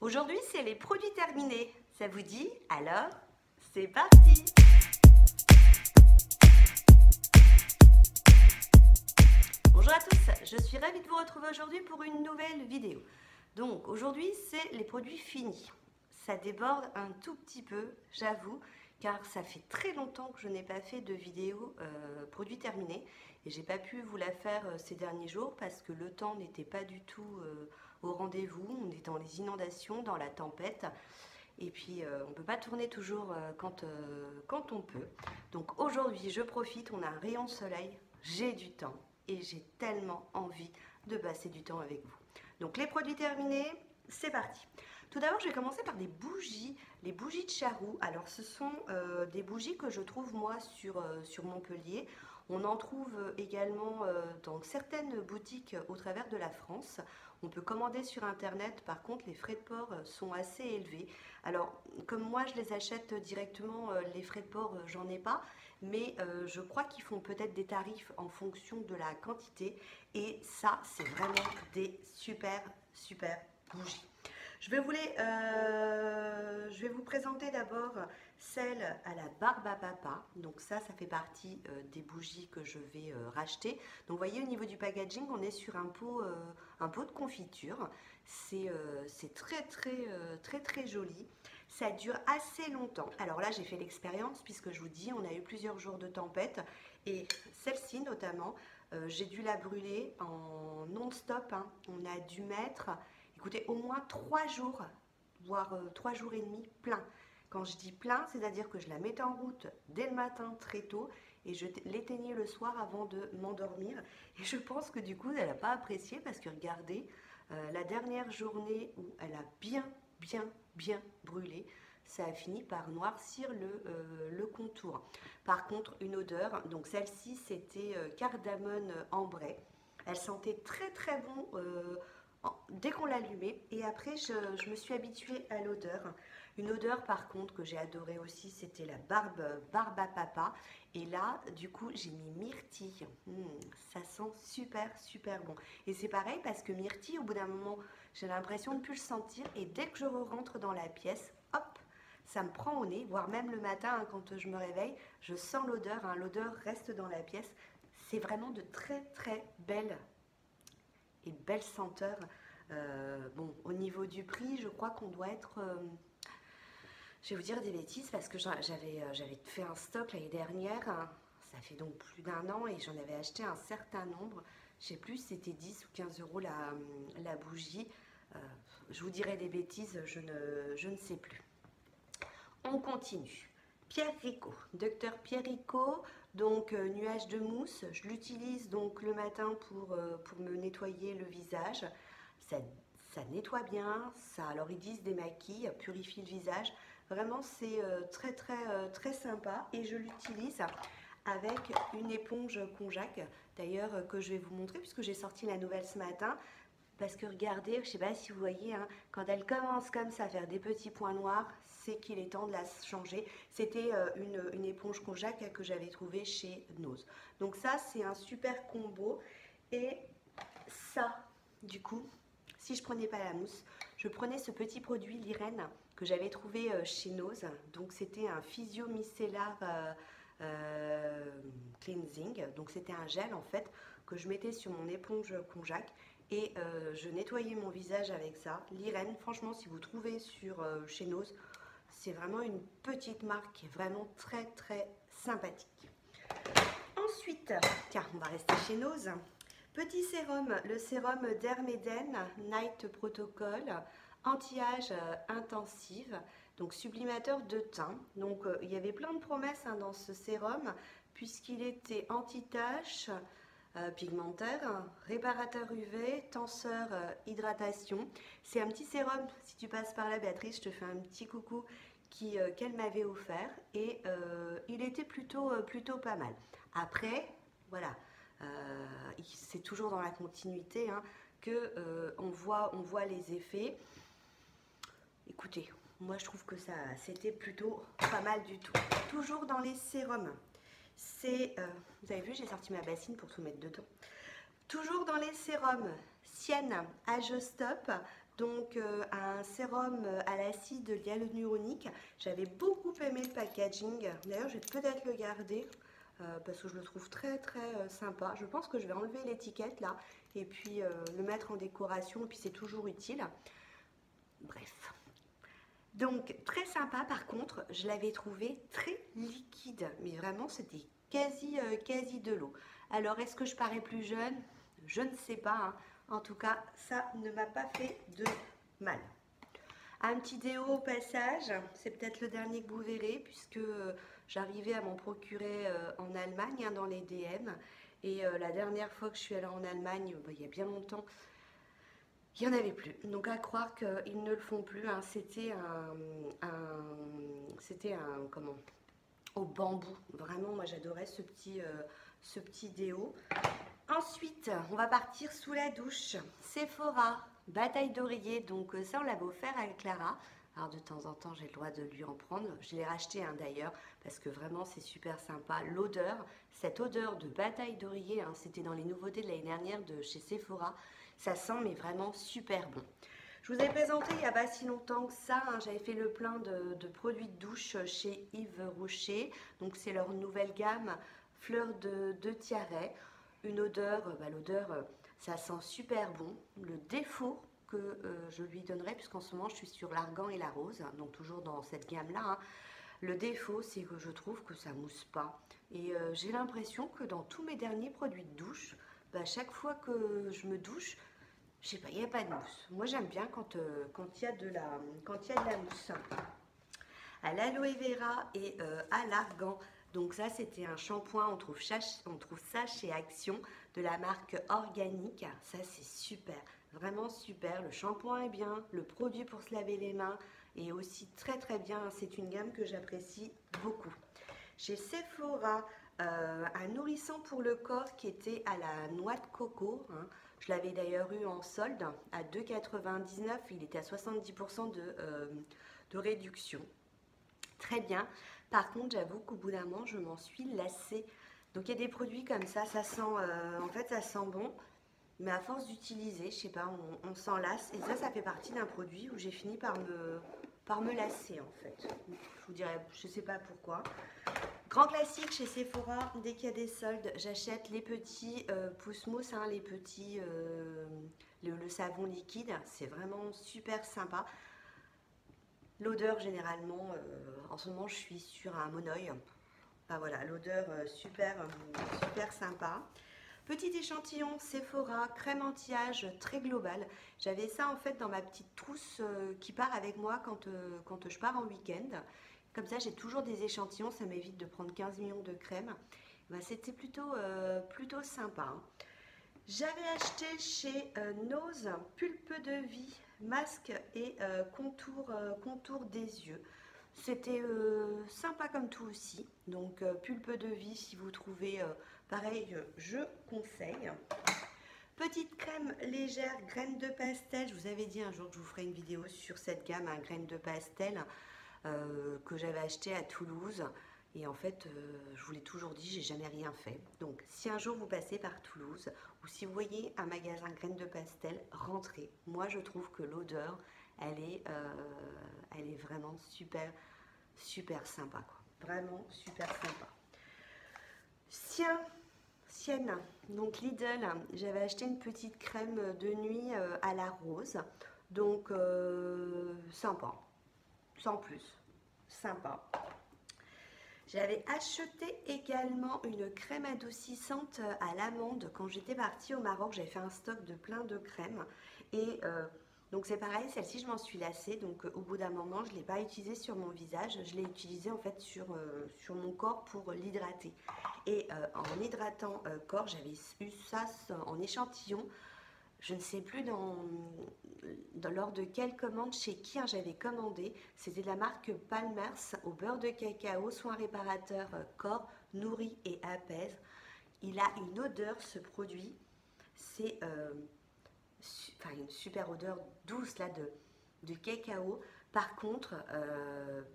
Aujourd'hui, c'est les produits terminés. Ça vous dit? Alors, c'est parti! Bonjour à tous, je suis ravie de vous retrouver aujourd'hui pour une nouvelle vidéo. Donc aujourd'hui, c'est les produits finis. Ça déborde un tout petit peu, j'avoue, car ça fait très longtemps que je n'ai pas fait de vidéo produits terminés et j'ai pas pu vous la faire ces derniers jours parce que le temps n'était pas du tout au rendez-vous. On est dans les inondations, dans la tempête. Et puis on ne peut pas tourner toujours quand on peut. Donc aujourd'hui je profite, on a un rayon de soleil, j'ai du temps et j'ai tellement envie de passer du temps avec vous. Donc les produits terminés, c'est parti. Tout d'abord je vais commencer par des bougies, les bougies de Charroux. Alors ce sont des bougies que je trouve moi sur Montpellier. On en trouve également dans certaines boutiques au travers de la France. On peut commander sur internet, par contre les frais de port sont assez élevés. Alors comme moi je les achète directement, les frais de port j'en ai pas, mais je crois qu'ils font peut-être des tarifs en fonction de la quantité et ça c'est vraiment des super bougies. Je vais vous présenter d'abord celle à la barbe à papa. Donc ça fait partie des bougies que je vais racheter. Donc vous voyez au niveau du packaging, on est sur un pot de confiture. C'est très joli. Ça dure assez longtemps. Alors là, j'ai fait l'expérience puisque je vous dis, on a eu plusieurs jours de tempête et celle-ci notamment, j'ai dû la brûler en non-stop. On a dû mettre, écoutez, au moins 3 jours, voire 3 jours et demi plein. Quand je dis plein, c'est-à-dire que je la mettais en route dès le matin très tôt et je l'éteignais le soir avant de m'endormir. Et je pense que du coup, elle n'a pas apprécié parce que regardez, la dernière journée où elle a bien brûlé, ça a fini par noircir le contour. Par contre, une odeur, donc celle-ci c'était cardamone ambrée. Elle sentait très bon dès qu'on l'allumait et après je me suis habituée à l'odeur. Une odeur par contre que j'ai adorée aussi, c'était la barbe à papa et là du coup j'ai mis myrtille. Ça sent super bon et c'est pareil parce que myrtille au bout d'un moment j'ai l'impression de ne plus le sentir et dès que je rentre dans la pièce, hop, ça me prend au nez, voire même le matin quand je me réveille, je sens l'odeur, l'odeur reste dans la pièce. C'est vraiment de très belles senteurs. Bon, au niveau du prix, je crois qu'on doit être... je vais vous dire des bêtises parce que j'avais fait un stock l'année dernière. Ça fait donc plus d'1 an et j'en avais acheté un certain nombre. Je sais plus si c'était 10 ou 15 euros la bougie. Je vous dirai des bêtises, je ne sais plus. On continue. Pierre Ricot, docteur Pierre Ricot, donc nuage de mousse. Je l'utilise donc le matin pour me nettoyer le visage. Ça nettoie bien, alors ils disent démaquille, purifie le visage. Vraiment c'est très sympa et je l'utilise avec une éponge konjac d'ailleurs que je vais vous montrer puisque j'ai sorti la nouvelle ce matin. Parce que regardez, je ne sais pas si vous voyez, quand elle commence comme ça à faire des petits points noirs, c'est qu'il est temps de la changer. C'était une éponge konjac que j'avais trouvée chez Nose. Donc ça, c'est un super combo. Et ça, du coup, si je ne prenais pas la mousse, je prenais ce petit produit Lirène que j'avais trouvé chez Nose. Donc c'était un physio micellar cleansing. Donc c'était un gel en fait que je mettais sur mon éponge konjac. Et je nettoyais mon visage avec ça. Lirène, franchement, si vous trouvez chez Nose, c'est vraiment une petite marque qui est vraiment très sympathique. Ensuite, car on va rester chez Nose, petit sérum, le sérum d'Herméden Night Protocol, anti-âge intensive, donc sublimateur de teint. Donc il y avait plein de promesses dans ce sérum, puisqu'il était anti-tache, pigmentaire, réparateur UV, tenseur, hydratation. C'est un petit sérum, si tu passes par là Béatrice, je te fais un petit coucou qu'elle m'avait offert et il était plutôt pas mal. Après, voilà, c'est toujours dans la continuité on voit les effets. Écoutez, moi je trouve que c'était plutôt pas mal du tout. Toujours dans les sérums. Vous avez vu, j'ai sorti ma bassine pour tout mettre dedans. Toujours dans les sérums, Sienne Age Stop, Donc un sérum à l'acide hyaluronique. J'avais beaucoup aimé le packaging. D'ailleurs, je vais peut-être le garder parce que je le trouve très sympa. Je pense que je vais enlever l'étiquette là et puis le mettre en décoration. Et puis c'est toujours utile. Bref. Donc très sympa. Par contre, je l'avais trouvé très liquide. Mais vraiment, c'était quasi de l'eau. Alors, est-ce que je parais plus jeune? Je ne sais pas, hein. En tout cas, ça ne m'a pas fait de mal. Un petit déo au passage, c'est peut-être le dernier que vous verrez puisque j'arrivais à m'en procurer en Allemagne, hein, dans les DM. Et la dernière fois que je suis allée en Allemagne, il y a bien longtemps, il n'y en avait plus. Donc à croire qu'ils ne le font plus, hein. C'était un, comment, au bambou. Vraiment, moi j'adorais ce petit déo. Ensuite, on va partir sous la douche. Sephora, bataille d'oreiller. Donc ça, on l'avait offert à Clara. Alors de temps en temps, j'ai le droit de lui en prendre. Je l'ai racheté, hein, d'ailleurs, parce que vraiment, c'est super sympa. L'odeur, cette odeur de bataille d'oreiller, hein, c'était dans les nouveautés de l'année dernière de chez Sephora. Ça sent, mais vraiment super bon. Je vous ai présenté il n'y a pas si longtemps que ça, hein, j'avais fait le plein de produits de douche chez Yves Rocher. Donc c'est leur nouvelle gamme Fleur de Tiaret. Une odeur, l'odeur, ça sent super bon. Le défaut que je lui donnerais, puisqu'en ce moment je suis sur l'argan et la rose, donc toujours dans cette gamme-là, hein, le défaut c'est que je trouve que ça mousse pas. Et j'ai l'impression que dans tous mes derniers produits de douche, chaque fois que je me douche, je sais pas, il n'y a pas de mousse. Moi j'aime bien quand il y a de la mousse. À l'aloe vera et à l'argan. Donc ça, c'était un shampoing, on trouve ça chez Action, de la marque Organique. Ça, c'est super, vraiment super. Le shampoing est bien, le produit pour se laver les mains est aussi très bien. C'est une gamme que j'apprécie beaucoup. Chez Sephora, un nourrisson pour le corps qui était à la noix de coco, hein. Je l'avais d'ailleurs eu en solde à 2,99 €. Il était à 70% de réduction. Très bien. Par contre, j'avoue qu'au bout d'un moment, je m'en suis lassée. Donc, il y a des produits comme ça sent, en fait, ça sent bon, mais à force d'utiliser, je sais pas, on s'en lasse. Et ça fait partie d'un produit où j'ai fini par me lasser, en fait. Je vous dirais, je sais pas pourquoi. Grand classique chez Sephora, dès qu'il y a des soldes, j'achète les petits pousse-mousse, hein, les petits, le savon liquide. C'est vraiment super sympa. L'odeur, généralement, en ce moment, je suis sur un monoeil. Voilà, l'odeur super sympa. Petit échantillon Sephora, crème anti-âge très globale. J'avais ça en fait dans ma petite trousse qui part avec moi quand je pars en week-end. Comme ça, j'ai toujours des échantillons, ça m'évite de prendre 15 millions de crème. C'était plutôt sympa, hein. J'avais acheté chez Nose Pulpe de vie, masque et contour des yeux. C'était sympa comme tout aussi. Donc pulpe de vie, si vous trouvez pareil, je conseille. Petite crème légère, graines de pastel. Je vous avais dit un jour que je vous ferai une vidéo sur cette gamme, hein, graines de pastel, que j'avais acheté à Toulouse. Et en fait, je vous l'ai toujours dit, j'ai jamais rien fait. Donc, si un jour vous passez par Toulouse ou si vous voyez un magasin graines de pastel, rentrez. Moi, je trouve que l'odeur, elle est vraiment super sympa, quoi. Vraiment super sympa. Sienne, donc Lidl, j'avais acheté une petite crème de nuit à la rose. Donc, sympa, sans plus, sympa. J'avais acheté également une crème adoucissante à l'amande quand j'étais partie au Maroc. J'avais fait un stock de plein de crèmes. Et donc c'est pareil, celle-ci je m'en suis lassée. Donc au bout d'un moment, je ne l'ai pas utilisée sur mon visage. Je l'ai utilisée en fait sur mon corps pour l'hydrater. Et en hydratant corps, j'avais eu ça en échantillon. Je ne sais plus lors de quelle commande, chez qui, hein, j'avais commandé. C'était de la marque Palmers au beurre de cacao, soin réparateur corps, nourrit et apaise. Il a une odeur, ce produit. C'est une super odeur douce là de cacao. Par contre,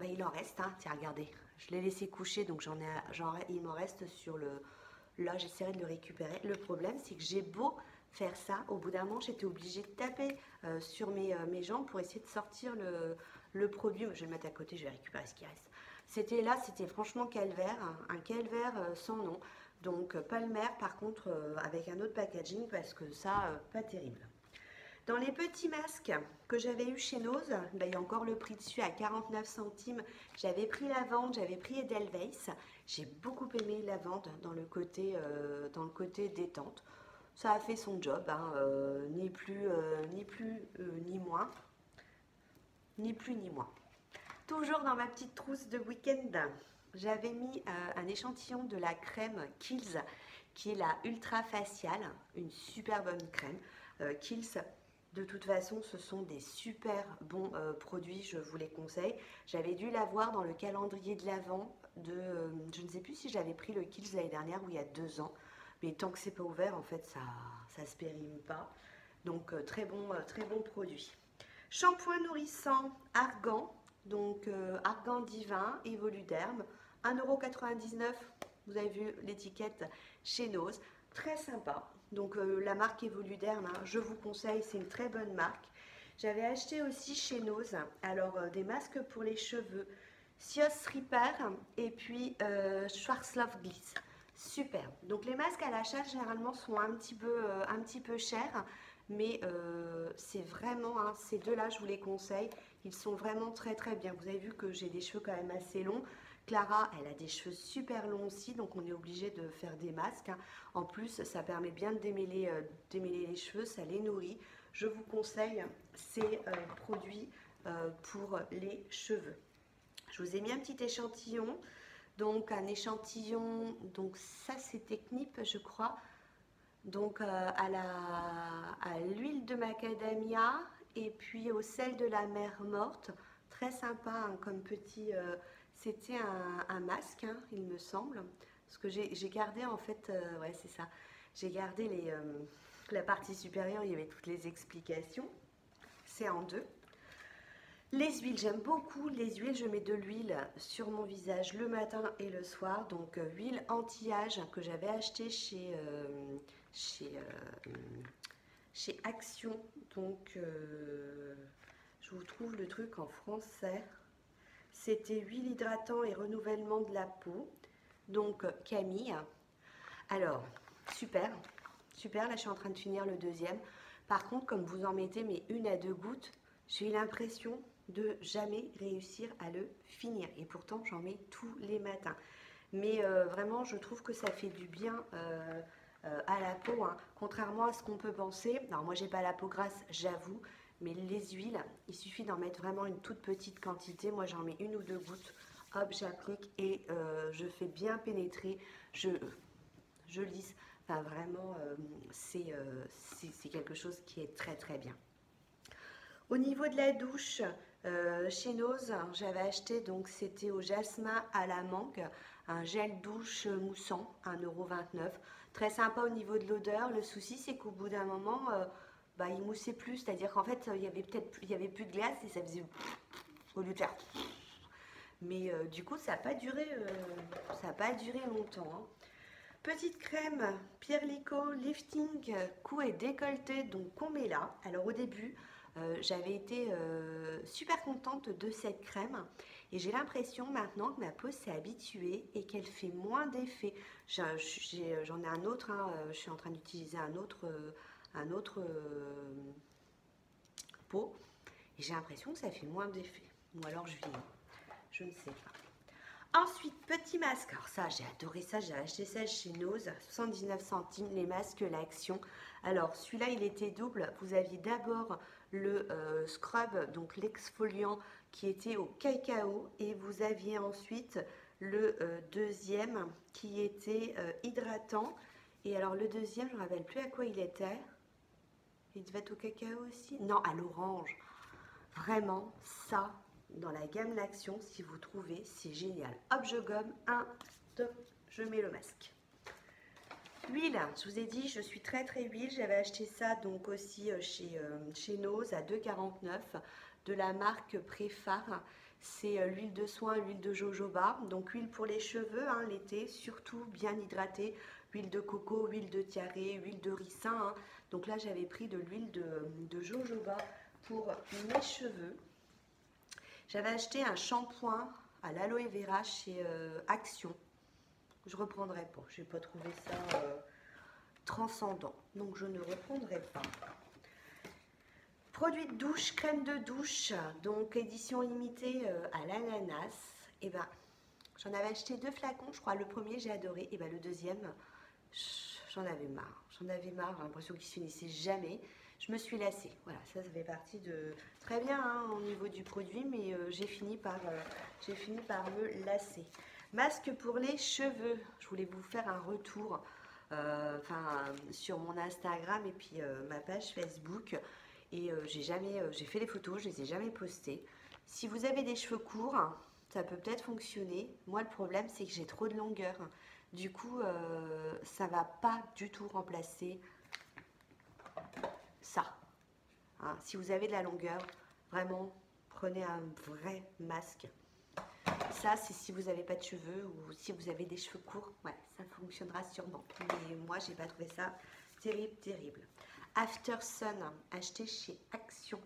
il en reste, hein. Tiens, regardez, je l'ai laissé coucher, donc il m'en reste sur le... Là, j'essaierai de le récupérer. Le problème, c'est que j'ai beau faire ça. Au bout d'un moment, j'étais obligée de taper sur mes jambes pour essayer de sortir le produit. Je vais le mettre à côté, je vais récupérer ce qui reste. C'était là, c'était franchement calvaire, un calvaire sans nom. Donc Palmer, par contre, avec un autre packaging, parce que ça, pas terrible. Dans les petits masques que j'avais eu chez Nose, là, il y a encore le prix dessus à 49 centimes. J'avais pris Lavande, j'avais pris Edelweiss. J'ai beaucoup aimé Lavande dans le côté détente. Ça a fait son job, hein, ni plus, ni moins. Ni plus ni moins. Toujours dans ma petite trousse de week-end, j'avais mis un échantillon de la crème Kiehl's, qui est la Ultra Facial, une super bonne crème. Kiehl's, de toute façon, ce sont des super bons produits, je vous les conseille. J'avais dû l'avoir dans le calendrier de l'Avent je ne sais plus si j'avais pris le Kiehl's l'année dernière ou il y a 2 ans, mais tant que c'est pas ouvert, en fait, ça se périme pas. Donc très bon produit. Shampoing nourrissant Argan, donc Argan Divin, Evoluderm, 1,99 €. Vous avez vu l'étiquette chez Nose, très sympa. Donc la marque Evoluderm, hein, je vous conseille, c'est une très bonne marque. J'avais acheté aussi chez Nose, alors des masques pour les cheveux, Sios Repair et puis Schwarzkopf Gliss. Super. Donc les masques à l'achat généralement sont un petit peu chers, mais c'est vraiment, hein, ces deux-là, je vous les conseille. Ils sont vraiment très très bien. Vous avez vu que j'ai des cheveux quand même assez longs. Clara, elle a des cheveux super longs aussi, donc on est obligé de faire des masques, hein. En plus, ça permet bien de démêler les cheveux, ça les nourrit. Je vous conseille ces produits pour les cheveux. Je vous ai mis un petit échantillon, donc un échantillon, donc ça c'est Technip, je crois. Donc à l'huile de macadamia et puis au sel de la mer morte. Très sympa, hein, comme petit... c'était un masque, hein, il me semble. Parce que j'ai gardé en fait... ouais, c'est ça. J'ai gardé la partie supérieure, il y avait toutes les explications. C'est en deux. Les huiles, j'aime beaucoup les huiles. Je mets de l'huile sur mon visage le matin et le soir. Donc huile anti-âge que j'avais acheté chez Action. Donc je vous trouve le truc en français. C'était huile hydratant et renouvellement de la peau. Donc Camille. Alors super, super. Là je suis en train de finir le deuxième. Par contre, comme vous en mettez mais 1 à 2 gouttes, j'ai eu l'impression de jamais réussir à le finir. Et pourtant, j'en mets tous les matins. Mais vraiment, je trouve que ça fait du bien à la peau, hein. Contrairement à ce qu'on peut penser. Alors moi, j'ai pas la peau grasse, j'avoue. Mais les huiles, il suffit d'en mettre vraiment une toute petite quantité. Moi, j'en mets 1 ou 2 gouttes. Hop, j'applique et je fais bien pénétrer. Je lisse. Enfin, vraiment, c'est quelque chose qui est très, très bien. Au niveau de la douche, chez Nose, j'avais acheté, donc c'était au jasmin à la mangue, un gel douche moussant, 1,29 €. Très sympa au niveau de l'odeur. Le souci, c'est qu'au bout d'un moment, bah, il moussait plus, c'est-à-dire qu'en fait, il y avait plus de glace et ça faisait au lieu de faire. Mais du coup, ça n'a pas duré longtemps, hein. Petite crème Pierre-Lico Lifting cou et décolleté, donc qu'on met là. Alors au début, j'avais été super contente de cette crème et j'ai l'impression maintenant que ma peau s'est habituée et qu'elle fait moins d'effet. J'en ai un autre, hein, je suis en train d'utiliser un autre pot et j'ai l'impression que ça fait moins d'effet. Ou alors je vieillis, je ne sais pas. Ensuite, petit masque. Alors ça, j'ai adoré ça. J'ai acheté ça chez Nose, 79 centimes, les masques L'Action. Alors, celui-là, il était double. Vous aviez d'abord le scrub, donc l'exfoliant, qui était au cacao. Et vous aviez ensuite le deuxième, qui était hydratant. Et alors, le deuxième, je ne me rappelle plus à quoi il était. Il devait être au cacao aussi? Non, à l'orange. Vraiment, ça... Dans la gamme L'Action, si vous trouvez, c'est génial. Hop, je gomme, top, je mets le masque. L'huile, je vous ai dit, je suis très très huile. J'avais acheté ça donc aussi chez Nose à 2,49 € de la marque Préphare. C'est l'huile de soin, l'huile de jojoba. Donc huile pour les cheveux, hein, l'été, surtout bien hydratée. Huile de coco, huile de tiare, huile de ricin, hein. Donc là, j'avais pris de l'huile de jojoba pour mes cheveux. J'avais acheté un shampoing à l'aloe vera chez Action. Je reprendrai pas, je n'ai pas trouvé ça transcendant, donc je ne reprendrai pas. Produit de douche, crème de douche, donc édition limitée à l'ananas. Et ben, j'en avais acheté 2 flacons, je crois. Le premier, j'ai adoré. Et ben, le deuxième, j'en avais marre. J'en avais marre, j'ai l'impression qu'il se finissait jamais. Je me suis lassée. Voilà, ça fait partie de... Très bien hein, au niveau du produit, mais j'ai fini par me lasser. Masque pour les cheveux. Je voulais vous faire un retour sur mon Instagram et puis ma page Facebook. Et j'ai fait les photos, je les ai jamais postées. Si vous avez des cheveux courts, ça peut peut-être fonctionner. Moi, le problème, c'est que j'ai trop de longueur. Du coup, ça va pas du tout remplacer ça. Hein, si vous avez de la longueur, vraiment, prenez un vrai masque. Ça, c'est si vous n'avez pas de cheveux ou si vous avez des cheveux courts. Ouais, ça fonctionnera sûrement. Mais moi, j'ai pas trouvé ça terrible, terrible. After Sun, acheté chez Action.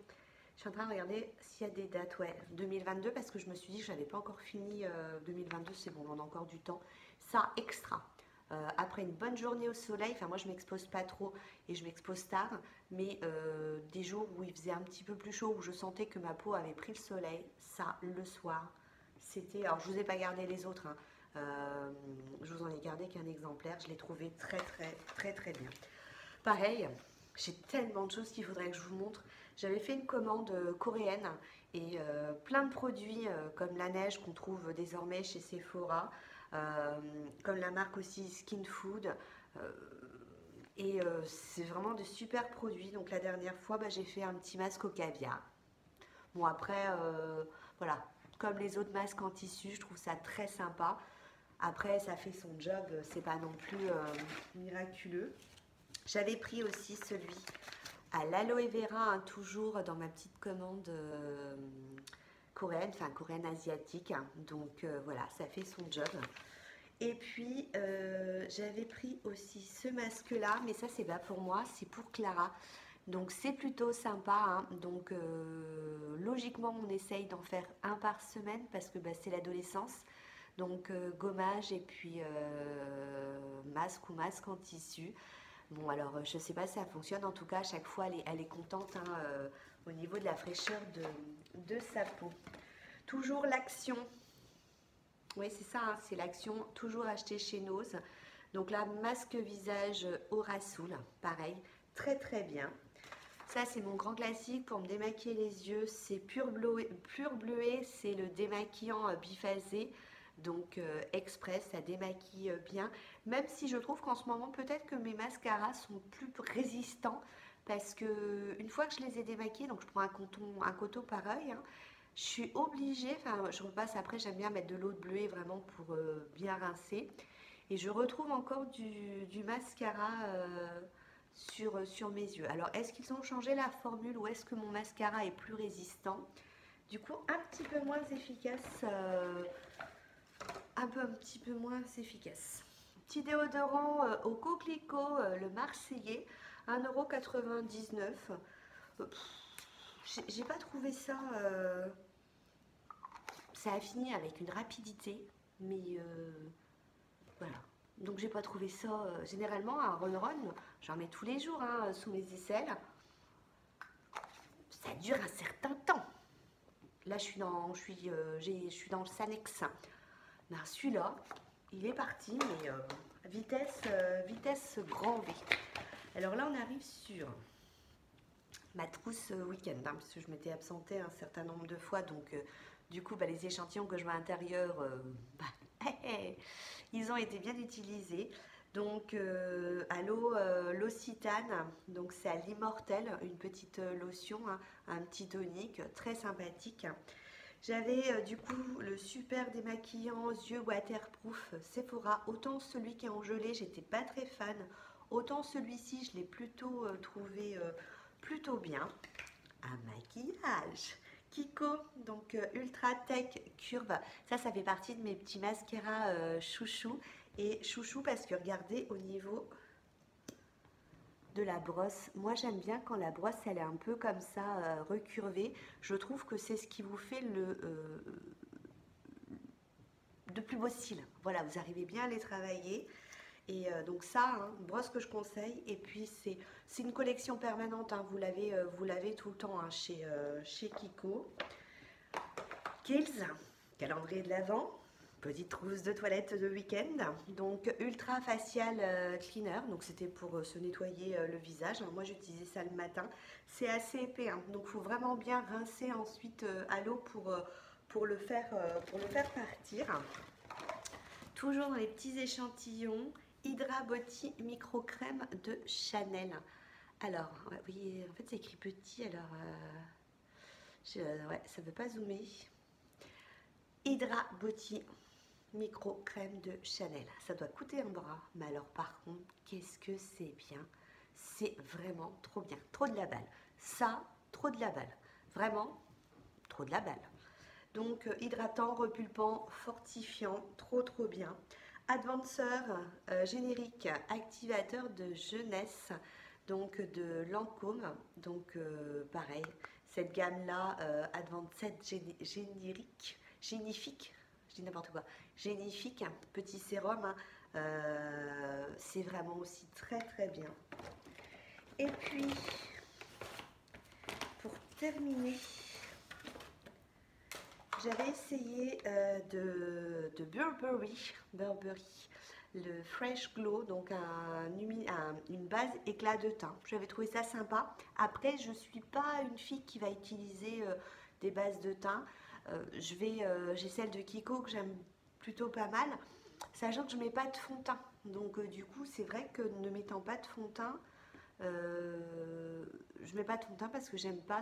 Je suis en train de regarder s'il y a des dates. Ouais, 2022, parce que je me suis dit que je n'avais pas encore fini 2022. C'est bon, on a encore du temps. Ça, extra. Après une bonne journée au soleil, enfin moi je m'expose pas trop et je m'expose tard, mais des jours où il faisait un petit peu plus chaud, où je sentais que ma peau avait pris le soleil, ça le soir, c'était... Alors je vous ai pas gardé les autres, hein. Je vous en ai gardé qu'un exemplaire, je l'ai trouvé très très très très bien. Pareil, j'ai tellement de choses qu'il faudrait que je vous montre. J'avais fait une commande coréenne et plein de produits comme la neige qu'on trouve désormais chez Sephora, comme la marque aussi Skin Food. C'est vraiment de super produits. Donc la dernière fois, j'ai fait un petit masque au caviar. Bon après, voilà, comme les autres masques en tissu, je trouve ça très sympa. Après, ça fait son job, c'est pas non plus miraculeux. J'avais pris aussi celui à l'aloe vera, hein, toujours dans ma petite commande coréenne, enfin coréenne asiatique. Donc voilà, ça fait son job. Et puis j'avais pris aussi ce masque là, mais ça c'est pas pour moi, c'est pour Clara. Donc c'est plutôt sympa, hein. Donc logiquement on essaye d'en faire un par semaine parce que c'est l'adolescence. Donc gommage et puis masque ou masque en tissu. Bon alors je sais pas si ça fonctionne, en tout cas à chaque fois elle est contente hein, au niveau de la fraîcheur de sa peau. Toujours l'Action. Oui, c'est ça, hein, c'est l'Action, toujours acheté chez Nose. Donc là, masque visage Aura Soul, pareil, très très bien. Ça, c'est mon grand classique pour me démaquiller les yeux. C'est Pur Bleuet, c'est le démaquillant biphasé. Donc express, ça démaquille bien. Même si je trouve qu'en ce moment, peut-être que mes mascaras sont plus résistants. Parce que une fois que je les ai démaquillés, donc je prends un coton pareil, hein, je suis obligée, enfin je repasse après, j'aime bien mettre de l'eau de bleuet vraiment pour bien rincer. Et je retrouve encore du mascara sur mes yeux. Alors est-ce qu'ils ont changé la formule ou est-ce que mon mascara est plus résistant? Du coup un petit peu moins efficace, un petit peu moins efficace. Petit déodorant au coquelicot, le Marseillais, 1,99 €. J'ai pas trouvé ça... ça a fini avec une rapidité, mais voilà. Donc j'ai pas trouvé ça... généralement, un run-run, j'en mets tous les jours hein, sous mes aisselles. Ça dure un certain temps. Là, je suis dans le Sanex. Ben, celui-là, il est parti, mais vitesse grand V. Alors là, on arrive sur ma trousse week-end, hein, parce que je m'étais absentée un certain nombre de fois, donc du coup, les échantillons que je mets à l'intérieur, ils ont été bien utilisés. Donc à l'Occitane, donc c'est à l'Immortel, une petite lotion, hein, un petit tonique, très sympathique. J'avais du coup le super démaquillant yeux waterproof Sephora. Autant celui qui est en gelée, j'étais pas très fan. Autant celui-ci, je l'ai plutôt trouvé plutôt bien. Un maquillage Kiko, donc Ultra Tech Curve. Ça fait partie de mes petits mascaras chouchou. Et chouchou parce que regardez au niveau de la brosse. Moi j'aime bien quand la brosse elle est un peu comme ça recurvée. Je trouve que c'est ce qui vous fait de plus beau style. Voilà, vous arrivez bien à les travailler. Et donc ça, hein, brosse que je conseille. Et puis c'est une collection permanente, hein, vous l'avez tout le temps hein, chez Kiko. Kills, calendrier de l'Avent, petite trousse de toilette de week-end. Donc ultra facial cleaner, donc c'était pour se nettoyer le visage. Moi j'utilisais ça le matin. C'est assez épais, hein, donc il faut vraiment bien rincer ensuite à l'eau pour le faire partir. Toujours dans les petits échantillons, Hydra Body Micro Crème de Chanel. Alors, oui, en fait c'est écrit petit, alors ouais, ça ne veut pas zoomer. Hydra Body Micro Crème de Chanel. Ça doit coûter un bras, mais alors par contre, qu'est-ce que c'est bien. C'est vraiment trop bien. Trop de la balle. Ça, trop de la balle. Vraiment, trop de la balle. Donc, hydratant, repulpant, fortifiant, trop bien. Advanceur générique, activateur de jeunesse, donc de Lancôme. Donc, pareil, cette gamme-là, Advanced générique, génifique, je dis n'importe quoi, génifique, un petit sérum, hein, c'est vraiment aussi très bien. Et puis, pour terminer, j'avais essayé de Burberry, le Fresh Glow, donc une base éclat de teint. J'avais trouvé ça sympa. Après, je ne suis pas une fille qui va utiliser des bases de teint. J'ai celle de Kiko que j'aime plutôt pas mal, sachant que je ne mets pas de fond de teint. Donc du coup, c'est vrai que ne mettant pas de fond de teint, je ne mets pas de fond de teint parce que j'aime pas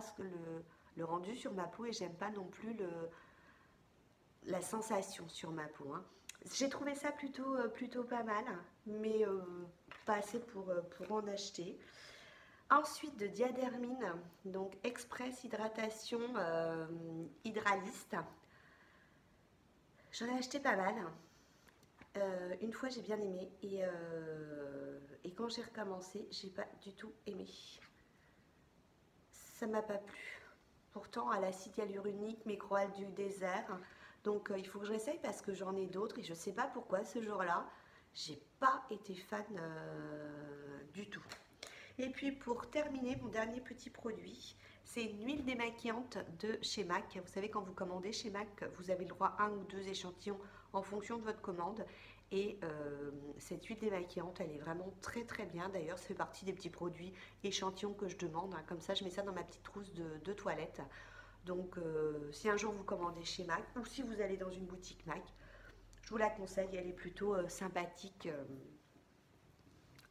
le rendu sur ma peau et j'aime pas non plus la sensation sur ma peau, hein. J'ai trouvé ça plutôt pas mal, mais pas assez pour en acheter. Ensuite de Diadermine, donc Express Hydratation Hydraliste. J'en ai acheté pas mal. Une fois j'ai bien aimé et quand j'ai recommencé, j'ai pas du tout aimé. Ça m'a pas plu. Pourtant à l'acide hyaluronique, microalgue du désert. Donc il faut que je réessaye parce que j'en ai d'autres et je sais pas pourquoi ce jour-là, j'ai pas été fan du tout. Et puis pour terminer, mon dernier petit produit, c'est une huile démaquillante de chez MAC. Vous savez, quand vous commandez chez MAC, vous avez le droit à 1 ou 2 échantillons en fonction de votre commande. Et cette huile démaquillante, elle est vraiment très bien. D'ailleurs, ça fait partie des petits produits échantillons que je demande, hein. Comme ça, je mets ça dans ma petite trousse de toilette. Donc, si un jour vous commandez chez MAC ou si vous allez dans une boutique MAC, je vous la conseille. Elle est plutôt sympathique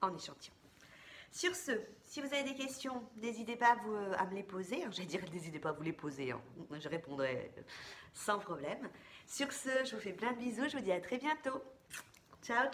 en échantillon. Sur ce, si vous avez des questions, n'hésitez pas à me les poser. J'allais dire, n'hésitez pas à vous les poser, hein. Je répondrai sans problème. Sur ce, je vous fais plein de bisous. Je vous dis à très bientôt. Ciao.